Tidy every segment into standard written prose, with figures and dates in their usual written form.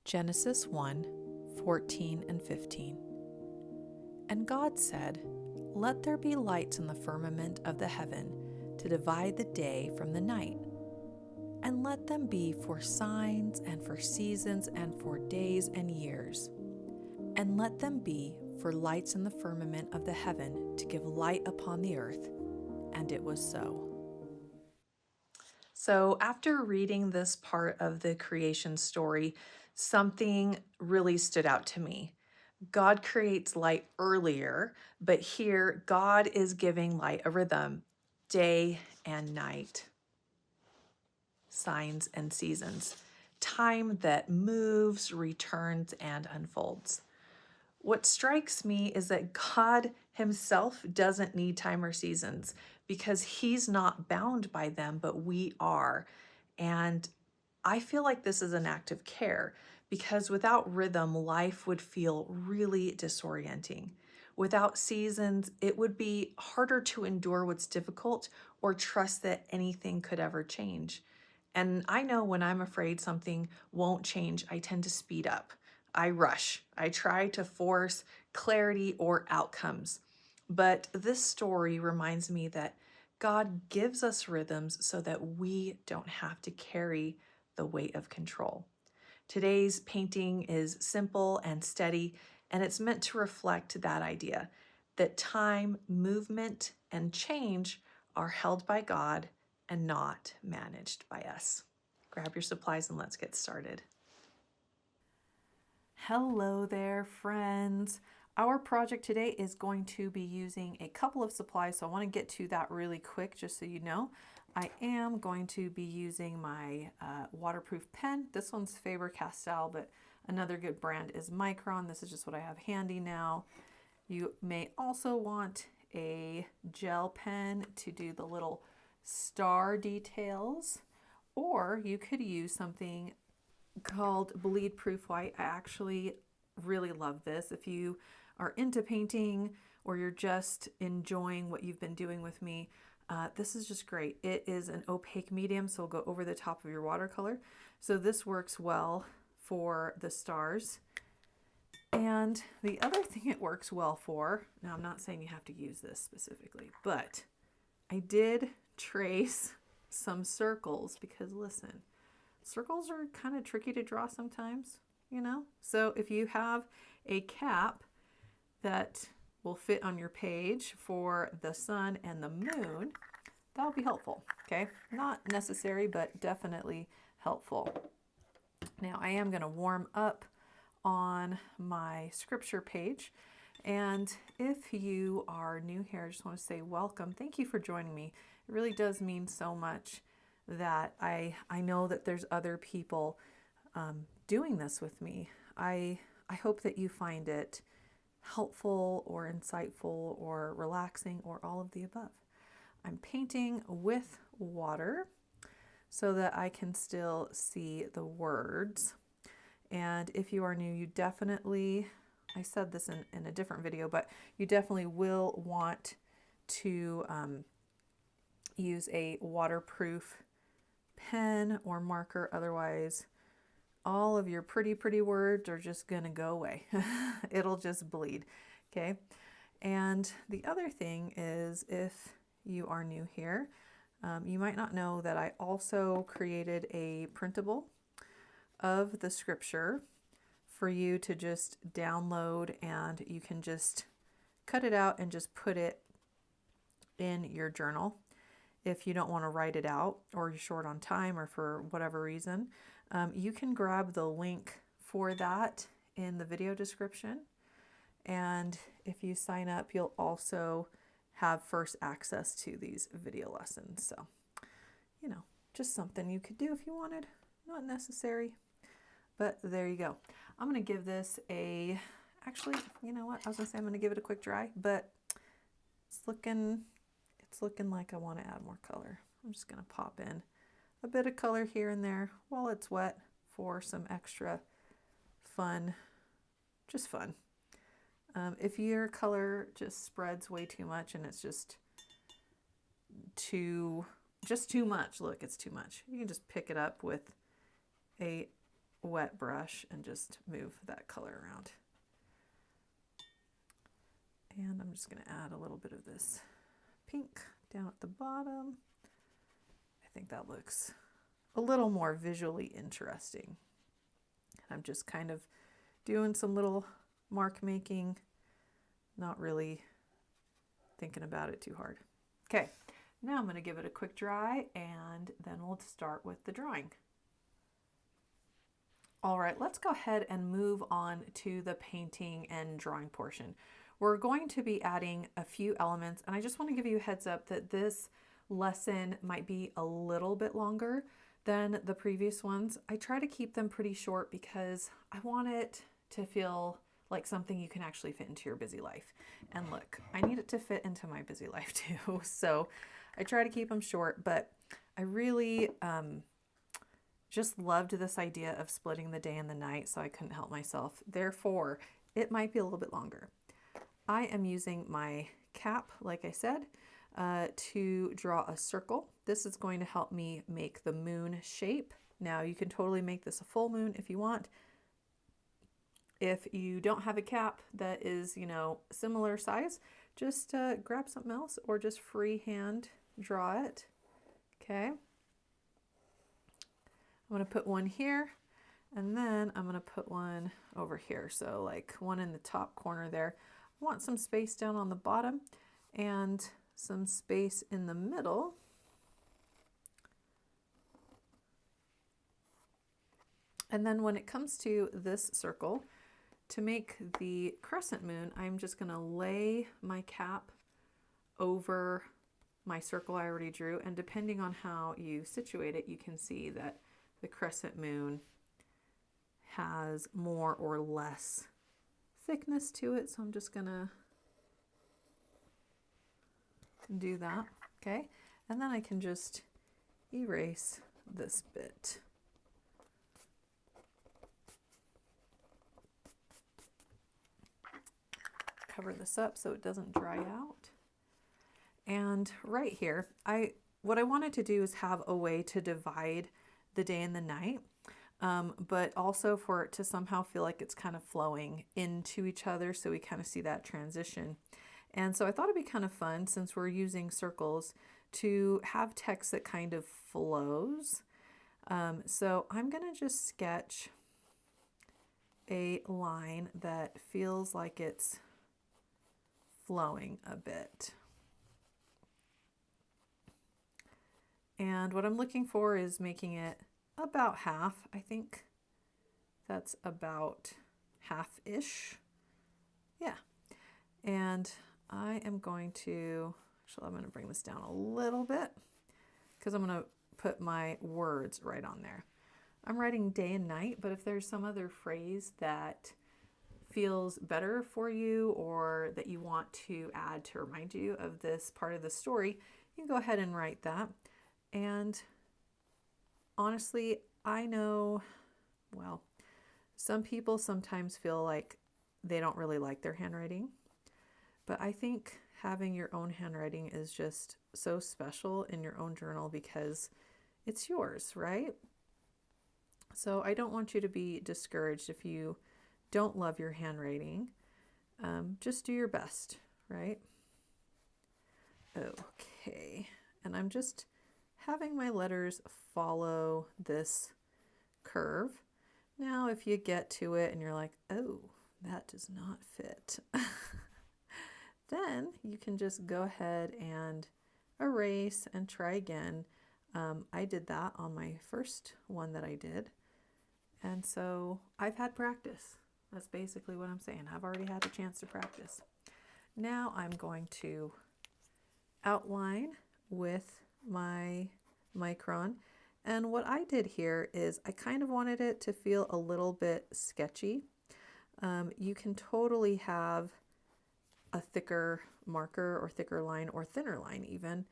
Genesis 1:14 and 15. And God said, "Let there be lights in the firmament of the heaven to divide the day from the night, and let them be for signs and for seasons and for days and years. And let them be for lights in the firmament of the heaven to give light upon the earth." And it was so. So after reading this part of the creation story, something really stood out to me. God creates light earlier, but here God is giving light a rhythm, day and night, signs and seasons, time that moves, returns, and unfolds. What strikes me is that God himself doesn't need time or seasons because he's not bound by them, but we are. And I feel like this is an act of care because without rhythm, life would feel really disorienting. Without seasons, it would be harder to endure what's difficult or trust that anything could ever change. And I know when I'm afraid something won't change, I tend to speed up. I rush. I try to force clarity or outcomes. But this story reminds me that God gives us rhythms so that we don't have to carry the weight of control. Today's painting is simple and steady, and it's meant to reflect that idea that time, movement, and change are held by God and not managed by us. Grab your supplies and let's get started. Hello there, friends. Our project today is going to be using a couple of supplies, so I want to get to that really quick just so you know. I am going to be using my waterproof pen. This one's Faber-Castell, but another good brand is Micron. This is just what I have handy now. You may also want a gel pen to do the little star details, or you could use something called Bleed Proof White. I actually really love this. If you are into painting or you're just enjoying what you've been doing with me, this is just great. It is an opaque medium, so it'll go over the top of your watercolor. So this works well for the stars. And the other thing it works well for, now I'm not saying you have to use this specifically, but I did trace some circles because listen, circles are kind of tricky to draw sometimes, you know? So if you have a cap that will fit on your page for the sun and the moon, that'll be helpful, okay? Not necessary, but definitely helpful. Now I am going to warm up on my scripture page. And if you are new here, I just want to say welcome. Thank you for joining me. It really does mean so much that I know that there's other people doing this with me. I hope that you find it helpful or insightful or relaxing or all of the above. I'm painting with water so that I can still see the words. And if you are new, you definitely, I said this in a different video, but you definitely will want to use a waterproof pen or marker. Otherwise, all of your pretty words are just going to go away. It'll just bleed. Okay. And the other thing is, if you are new here, you might not know that I also created a printable of the scripture for you to just download, and you can just cut it out and just put it in your journal. If you don't want to write it out or you're short on time or for whatever reason, you can grab the link for that in the video description. And if you sign up, you'll also have first access to these video lessons. So, you know, just something you could do if you wanted. Not necessary, but there you go. I'm going to give this actually, you know what? I was going to say I'm going to give it a quick dry, but it's looking like I want to add more color. I'm just going to pop in a bit of color here and there while it's wet for some extra fun, just fun. If your color just spreads way too much and it's just too much, look, it's too much. You can just pick it up with a wet brush and just move that color around. And I'm just going to add a little bit of this pink down at the bottom. I think that looks a little more visually interesting. I'm just kind of doing some little mark making, not really thinking about it too hard. Okay, now I'm going to give it a quick dry and then we'll start with the drawing. All right, let's go ahead and move on to the painting and drawing portion. We're going to be adding a few elements, and I just want to give you a heads up that this lesson might be a little bit longer than the previous ones. I try to keep them pretty short because I want it to feel like something you can actually fit into your busy life. And look, I need it to fit into my busy life too. So I try to keep them short, but I really just loved this idea of splitting the day and the night, so I couldn't help myself. Therefore, it might be a little bit longer. I am using my cap, like I said, to draw a circle. This is going to help me make the moon shape. Now, you can totally make this a full moon if you want. If you don't have a cap that is, similar size, just grab something else or just freehand draw it. Okay. I'm going to put one here, and then I'm going to put one over here. So like one in the top corner there. I want some space down on the bottom and some space in the middle. And then when it comes to this circle, to make the crescent moon, I'm just going to lay my cap over my circle I already drew. And depending on how you situate it, you can see that the crescent moon has more or less thickness to it. So I'm just going to do that. Okay. And then I can just erase this bit. Cover this up so it doesn't dry out. And right here, what I wanted to do is have a way to divide the day and the night, but also for it to somehow feel like it's kind of flowing into each other, so we kind of see that transition. And so I thought it'd be kind of fun, since we're using circles, to have text that kind of flows. So I'm going to just sketch a line that feels like it's flowing a bit. And what I'm looking for is making it about half. I think that's about half-ish. Yeah. And I am going to, actually I'm going to bring this down a little bit because I'm going to put my words right on there. I'm writing day and night, but if there's some other phrase that feels better for you or that you want to add to remind you of this part of the story, you can go ahead and write that. And honestly, I know, well, some people sometimes feel like they don't really like their handwriting, but I think having your own handwriting is just so special in your own journal because it's yours, right? So I don't want you to be discouraged if you don't love your handwriting. Just do your best, right? Okay, and I'm just having my letters follow this curve. Now, if you get to it and you're like, oh, that does not fit, then you can just go ahead and erase and try again. I did that on my first one that I did. And so I've had practice. That's basically what I'm saying. I've already had a chance to practice. Now I'm going to outline with my micron. And what I did here is I kind of wanted it to feel a little bit sketchy. You can totally have a thicker marker or thicker line or thinner line even,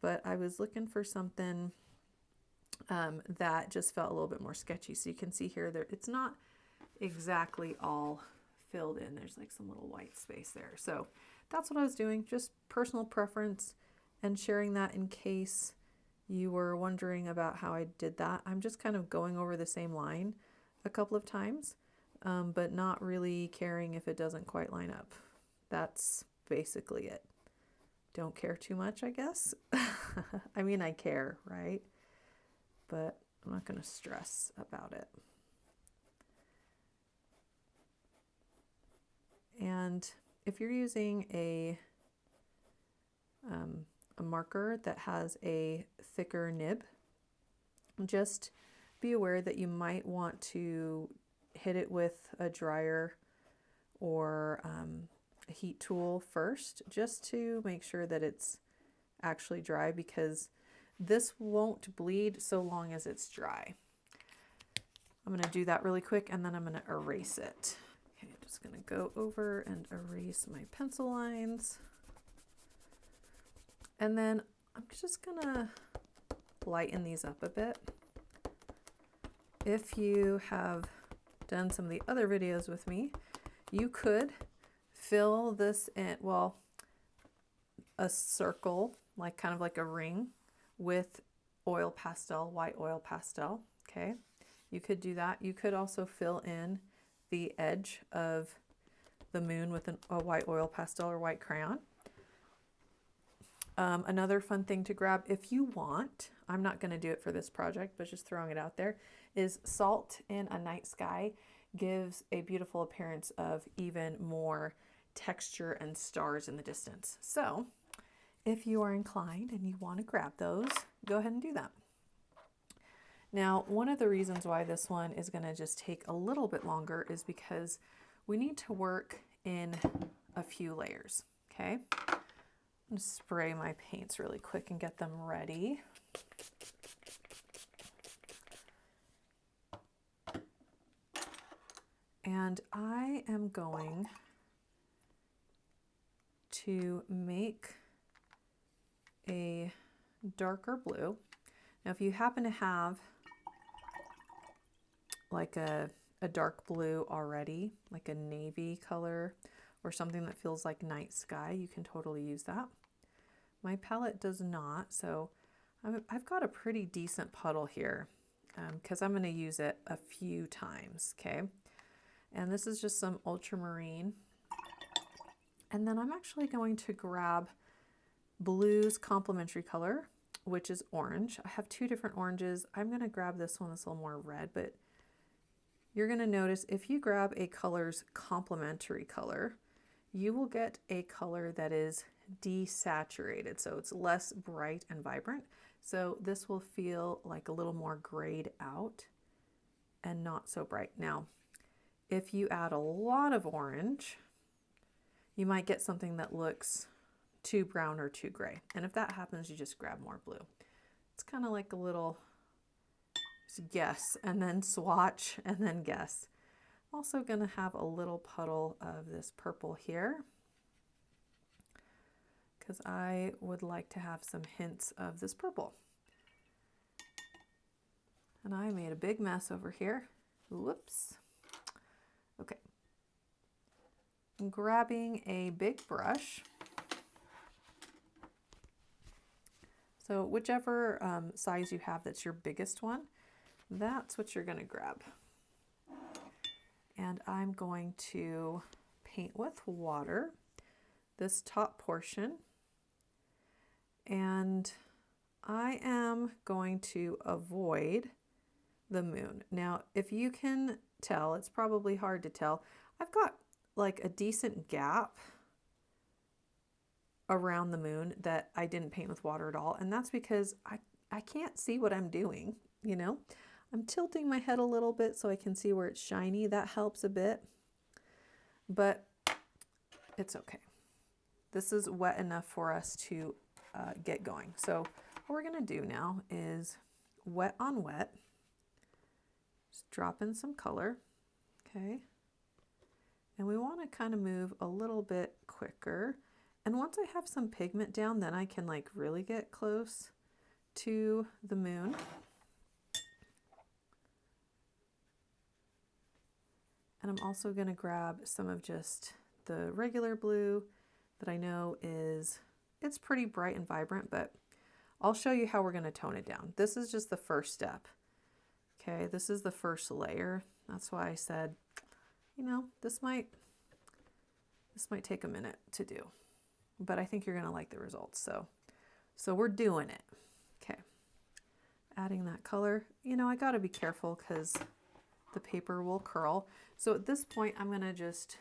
but I was looking for something that just felt a little bit more sketchy. So you can see here, it's not exactly all filled in. There's like some little white space there. So that's what I was doing, just personal preference and sharing that in case you were wondering about how I did that. I'm just kind of going over the same line a couple of times, but not really caring if it doesn't quite line up. That's basically it. Don't care too much, I guess. I mean, I care, right? But I'm not going to stress about it. And if you're using a marker that has a thicker nib, just be aware that you might want to hit it with a dryer or a heat tool first, just to make sure that it's actually dry, because this won't bleed so long as it's dry. I'm going to do that really quick and then I'm going to erase it. Okay, I'm just going to go over and erase my pencil lines. And then I'm just going to lighten these up a bit. If you have done some of the other videos with me, you could fill this in, well, a circle, like kind of like a ring, with oil pastel, white oil pastel. Okay, you could do that. You could also fill in the edge of the moon with a white oil pastel or white crayon. Another fun thing to grab if you want, I'm not going to do it for this project, but just throwing it out there, is salt in a night sky gives a beautiful appearance of even more texture and stars in the distance. So if you are inclined and you want to grab those, go ahead and do that. Now, one of the reasons why this one is going to just take a little bit longer is because we need to work in a few layers, okay? I'm going to spray my paints really quick and get them ready. And I am going to make a darker blue. Now, if you happen to have like a dark blue already, like a navy color or something that feels like night sky, you can totally use that. My palette does not, so I've got a pretty decent puddle here because I'm going to use it a few times, okay? And this is just some ultramarine. And then I'm actually going to grab blue's complementary color, which is orange. I have two different oranges. I'm going to grab this one that's a little more red, but you're going to notice if you grab a color's complementary color, you will get a color that is desaturated, so it's less bright and vibrant. So this will feel like a little more grayed out and not so bright. Now, if you add a lot of orange, you might get something that looks too brown or too gray. And if that happens, you just grab more blue. It's kind of like a little guess and then swatch and then guess. I'm also going to have a little puddle of this purple here because I would like to have some hints of this purple. And I made a big mess over here. Whoops. Okay. I'm grabbing a big brush. So whichever size you have that's your biggest one, that's what you're going to grab. And I'm going to paint with water this top portion. And I am going to avoid the moon. Now, if you can tell, it's probably hard to tell, I've got like a decent gap around the moon that I didn't paint with water at all. And that's because I can't see what I'm doing, you know. I'm tilting my head a little bit so I can see where it's shiny. That helps a bit, but it's okay. This is wet enough for us to get going. So what we're gonna do now is wet on wet. Just drop in some color, okay? And we wanna kind of move a little bit quicker. And once I have some pigment down, then I can like really get close to the moon. And I'm also going to grab some of just the regular blue that I know it's pretty bright and vibrant, but I'll show you how we're going to tone it down. This is just the first step. Okay, this is the first layer. That's why I said, you know, this might take a minute to do, but I think you're going to like the results. So we're doing it. Okay. Adding that color. You know, I got to be careful because the paper will curl. So at this point, I'm going to just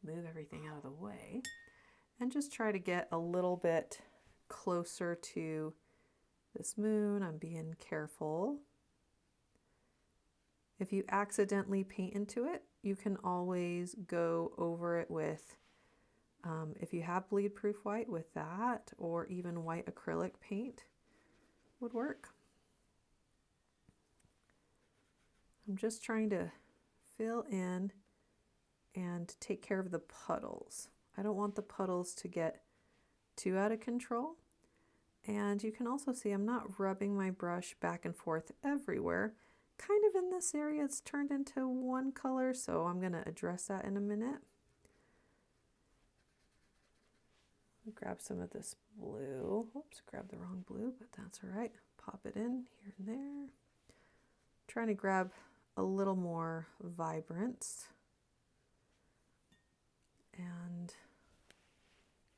move everything out of the way and just try to get a little bit closer to this moon. I'm being careful. If you accidentally paint into it, you can always go over it with, if you have bleed proof white, with that, or even white acrylic paint would work. I'm just trying to fill in and take care of the puddles. I don't want the puddles to get too out of control. And you can also see I'm not rubbing my brush back and forth everywhere. Kind of in this area it's turned into one color, so I'm going to address that in a minute. Grab some of this blue. Oops, grabbed the wrong blue, but that's all right. Pop it in here and there. Trying to grab a little more vibrance and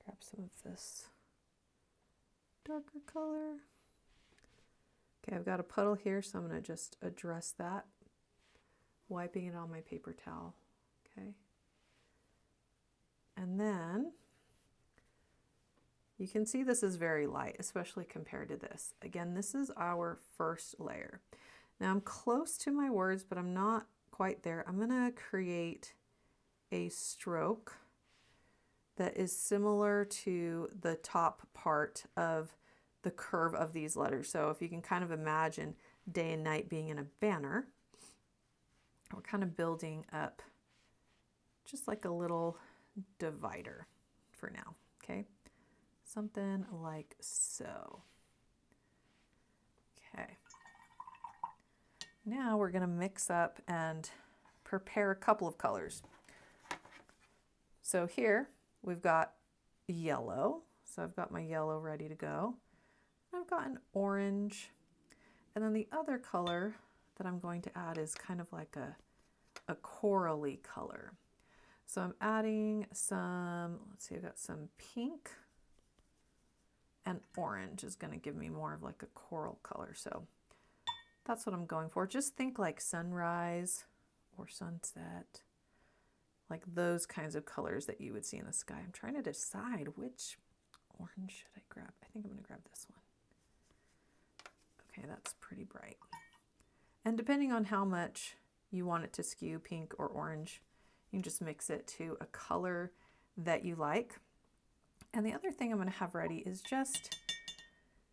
grab some of this darker color. Okay, I've got a puddle here, so I'm going to just address that, wiping it on my paper towel. Okay, and then you can see this is very light, especially compared to this. Again, this is our first layer. Now I'm close to my words, but I'm not quite there. I'm going to create a stroke that is similar to the top part of the curve of these letters. So if you can kind of imagine day and night being in a banner, we're kind of building up just like a little divider for now. Okay, something like so. Okay, now we're going to mix up and prepare a couple of colors. So here we've got yellow, so I've got my yellow ready to go. I've got an orange, and then the other color that I'm going to add is kind of like a corally color. So I'm adding some, let's see, I've got some pink, and orange is going to give me more of like a coral color. So that's what I'm going for. Just think like sunrise or sunset, like those kinds of colors that you would see in the sky. I'm trying to decide which orange should I grab. I think I'm going to grab this one. Okay, that's pretty bright. And depending on how much you want it to skew, pink or orange, you can just mix it to a color that you like. And the other thing I'm going to have ready is just,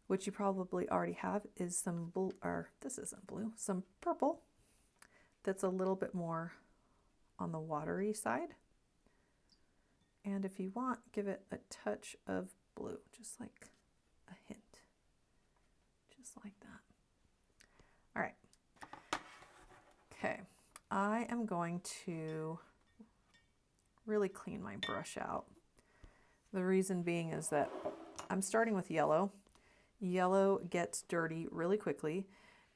which you probably already have, is some blue, or this isn't blue, some purple that's a little bit more on the watery side. And if you want, give it a touch of blue, just like a hint. Just like that. All right. Okay, I am going to really clean my brush out. The reason being is that I'm starting with yellow. Yellow gets dirty really quickly,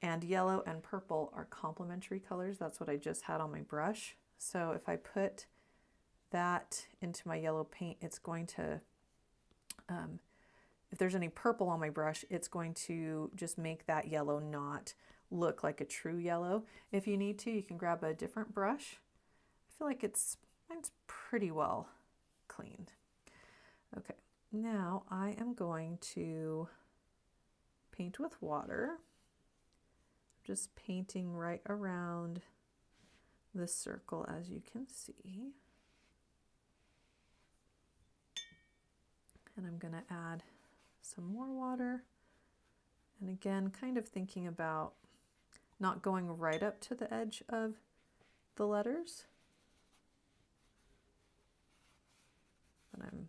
and yellow and purple are complementary colors. That's what I just had on my brush. So if I put that into my yellow paint, it's going to, if there's any purple on my brush, it's going to just make that yellow not look like a true yellow. If you need to, you can grab a different brush. I feel like mine's pretty well cleaned. Okay, now I am going to paint with water. Just painting right around the circle, as you can see. And I'm going to add some more water. And again, kind of thinking about not going right up to the edge of the letters, but I'm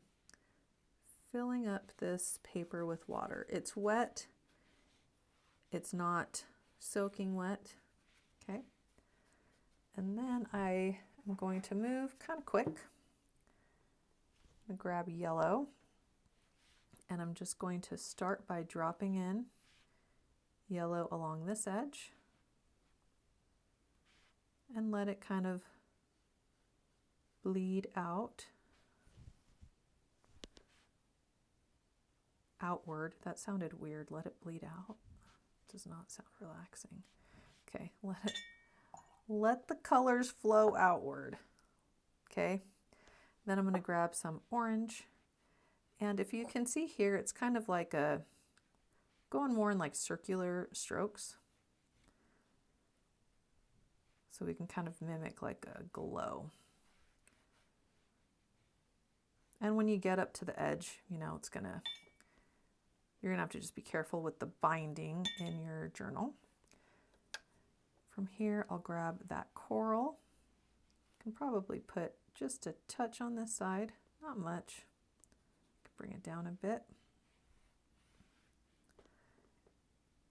filling up this paper with water. It's wet. It's not soaking wet. Okay. And then I am going to move kind of quick. I'm going to grab yellow, and I'm just going to start by dropping in yellow along this edge. and let it kind of bleed outward. That sounded weird. Let it bleed out. Does not sound relaxing. Okay, let the colors flow outward. Okay, then I'm going to grab some orange, and if you can see here, it's kind of like going more in like circular strokes, so we can kind of mimic like a glow. And when you get up to the edge, you know, you're gonna have to just be careful with the binding in your journal. From here, I'll grab that coral. Can probably put just a touch on this side, not much. Bring it down a bit.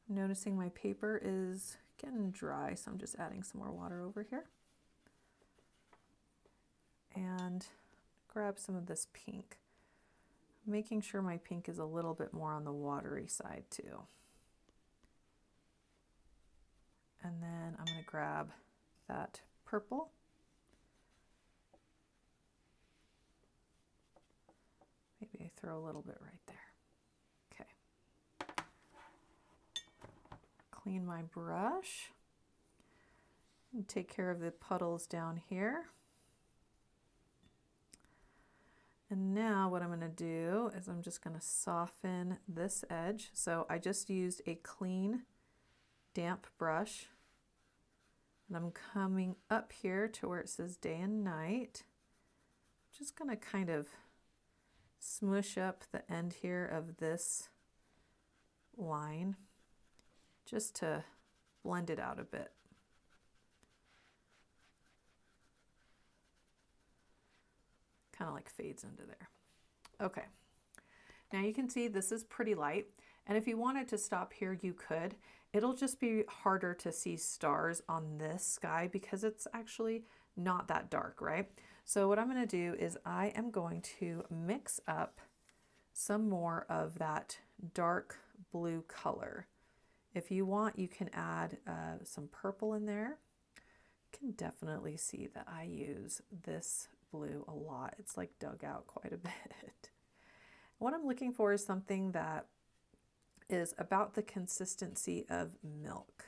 I'm noticing my paper is getting dry, so I'm just adding some more water over here. And grab some of this pink. Making sure my pink is a little bit more on the watery side too. And then I'm going to grab that purple. Maybe I throw a little bit right there. Okay. Clean my brush. And take care of the puddles down here. And now what I'm going to do is I'm just going to soften this edge. So I just used a clean, damp brush. And I'm coming up here to where it says day and night. Just going to kind of smush up the end here of this line just to blend it out a bit. Kind of like fades into there. Okay, now you can see this is pretty light, and if you wanted to stop here, you could. It'll just be harder to see stars on this sky because it's actually not that dark, right? So what I'm going to do is I am going to mix up some more of that dark blue color. If you want, you can add some purple in there. You can definitely see that I use this blue a lot. It's like dug out quite a bit. What I'm looking for is something that is about the consistency of milk.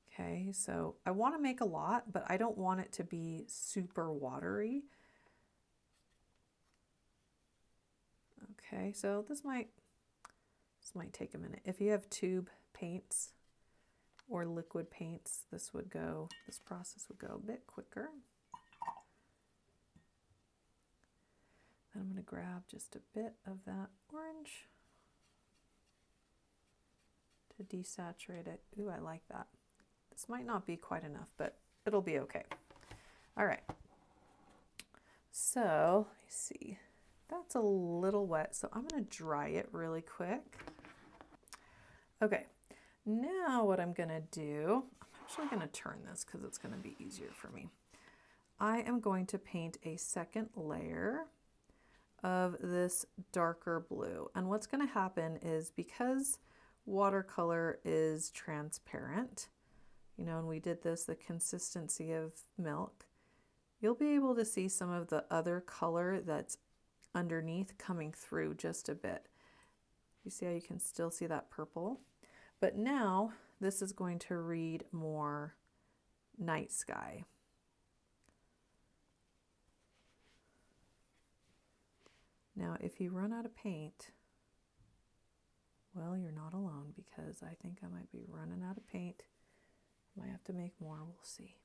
Okay, so I want to make a lot, but I don't want it to be super watery. Okay, so this might take a minute. If you have tube paints or liquid paints, this process would go a bit quicker. Then I'm going to grab just a bit of that orange to desaturate it. Ooh, I like that. This might not be quite enough, but it'll be okay. All right. So, let me see. That's a little wet, so I'm going to dry it really quick. Okay, now what I'm going to do, I'm actually going to turn this because it's going to be easier for me. I am going to paint a second layer of this darker blue. And what's going to happen is, because watercolor is transparent, you know, and we did this, the consistency of milk, you'll be able to see some of the other color that's underneath coming through just a bit. You see how you can still see that purple? But now this is going to read more night sky. Now, if you run out of paint, well, you're not alone, because I think I might be running out of paint. Might have to make more, we'll see.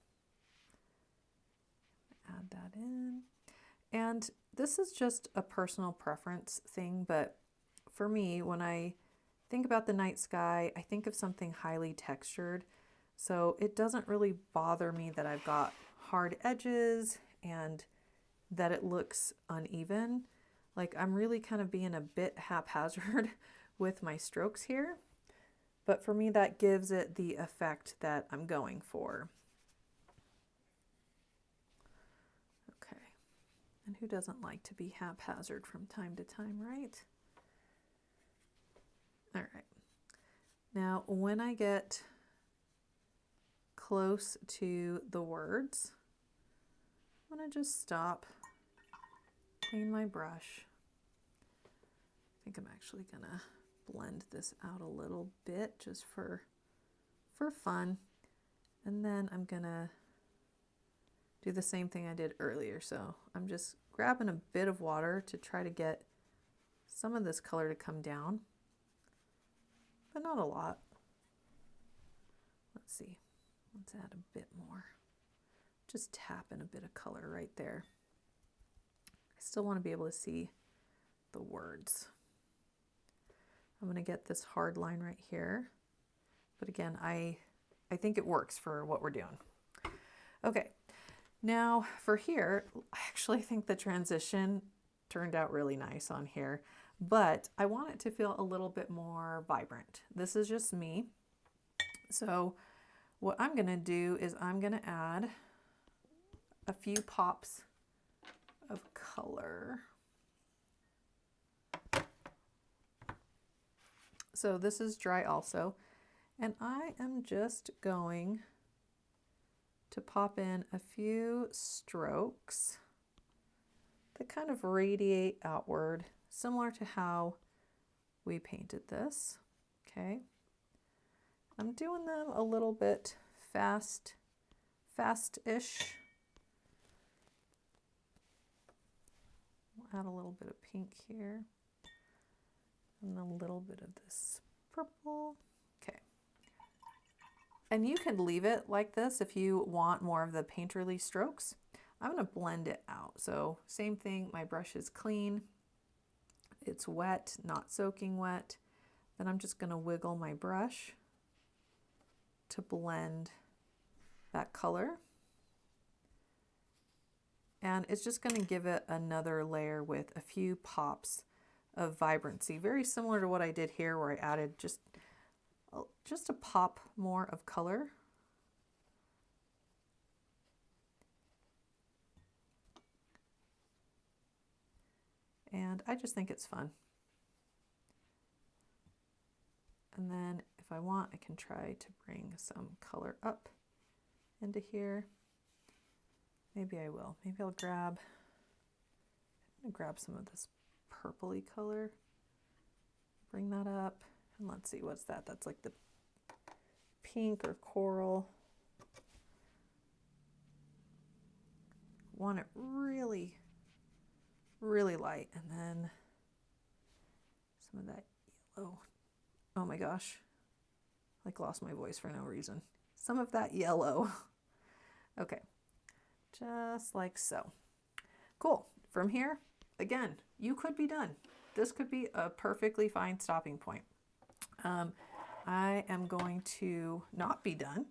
Add that in. And this is just a personal preference thing, but for me, when I think about the night sky, I think of something highly textured. So it doesn't really bother me that I've got hard edges and that it looks uneven. Like, I'm really kind of being a bit haphazard with my strokes here. But for me, that gives it the effect that I'm going for. Okay. And who doesn't like to be haphazard from time to time, right? All right. Now, when I get close to the words, I'm going to just stop, clean my brush. I think I'm actually going to blend this out a little bit just for fun. And then I'm going to do the same thing I did earlier. So I'm just grabbing a bit of water to try to get some of this color to come down, but not a lot. Let's see. Let's add a bit more. Just tap in a bit of color right there. I still want to be able to see the words. I'm going to get this hard line right here. But again, I think it works for what we're doing. Okay, now for here, I actually think the transition turned out really nice on here, but I want it to feel a little bit more vibrant. This is just me. So what I'm going to do is I'm going to add a few pops of color. So this is dry also, and I am just going to pop in a few strokes that kind of radiate outward, similar to how we painted this. Okay, I'm doing them a little bit fast-ish. We'll add a little bit of pink here. And a little bit of this purple. Okay. And you can leave it like this if you want more of the painterly strokes. I'm going to blend it out. So same thing, my brush is clean. It's wet, not soaking wet. Then I'm just going to wiggle my brush to blend that color. And it's just going to give it another layer with a few pops of vibrancy, very similar to what I did here where I added just a pop more of color. And I just think it's fun. And then if I want, I can try to bring some color up into here. Maybe I will. Maybe I'm gonna grab some of this purpley color, bring that up, and let's see, what's that? That's like the pink or coral. Want it really, really light, and then some of that yellow. Oh my gosh, like lost my voice for no reason. Some of that yellow. Okay, just like so. Cool. From here, again, you could be done. This could be a perfectly fine stopping point. I am going to not be done.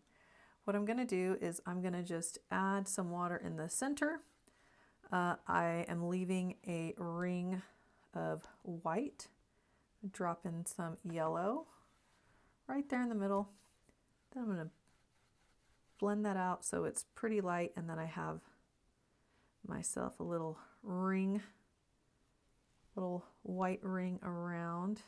What I'm going to do is I'm going to just add some water in the center. I am leaving a ring of white. Drop in some yellow right there in the middle. Then I'm going to blend that out so it's pretty light, and then I have myself a little ring, little white ring around.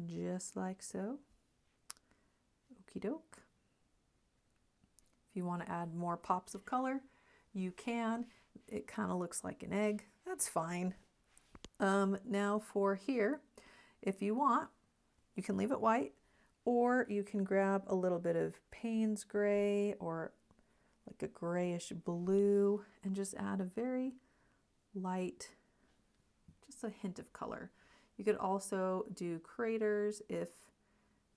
Just like so. Okie doke. If you want to add more pops of color, you can. It kind of looks like an egg. That's fine. Now for here, if you want, you can leave it white, or you can grab a little bit of Payne's gray or like a grayish blue and just add a very light, just a hint of color. You could also do craters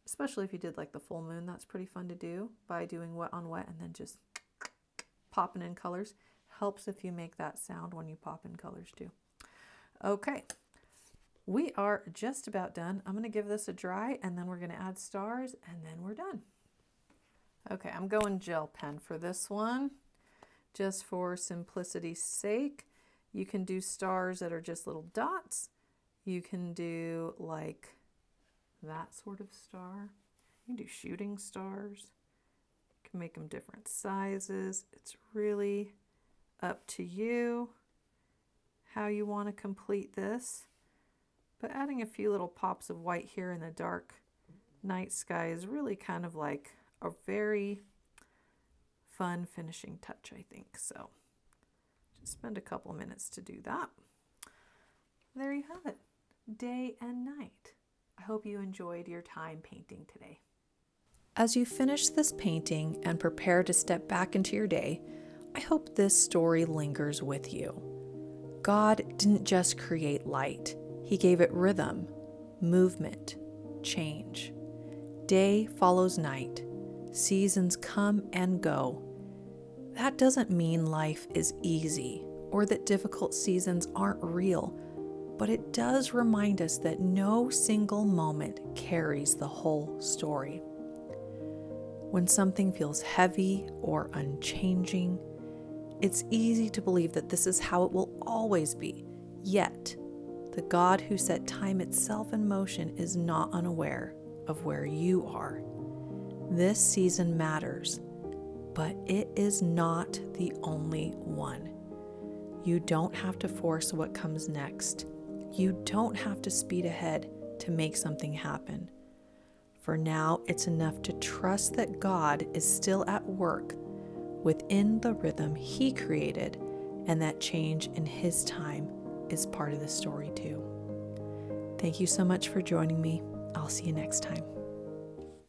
especially if you did like the full moon. That's pretty fun to do by doing wet on wet and then just popping in colors. Helps if you make that sound when you pop in colors too. Okay, we are just about done. I'm going to give this a dry, and then we're going to add stars, and then we're done. Okay, I'm going gel pen for this one, just for simplicity's sake. You can do stars that are just little dots. You can do like that sort of star. You can do shooting stars. You can make them different sizes. It's really up to you how you want to complete this. But adding a few little pops of white here in the dark night sky is really kind of like a very fun finishing touch, I think. So just spend a couple minutes to do that. There you have it, day and night. I hope you enjoyed your time painting today. As you finish this painting and prepare to step back into your day, I hope this story lingers with you. God didn't just create light. He gave it rhythm, movement, change. Day follows night. Seasons come and go. That doesn't mean life is easy or that difficult seasons aren't real, but it does remind us that no single moment carries the whole story. When something feels heavy or unchanging, it's easy to believe that this is how it will always be. Yet, the God who set time itself in motion is not unaware of where you are. This season matters, but it is not the only one. You don't have to force what comes next. You don't have to speed ahead to make something happen. For now, it's enough to trust that God is still at work within the rhythm He created, and that change in His time is part of the story too. Thank you so much for joining me. I'll see you next time.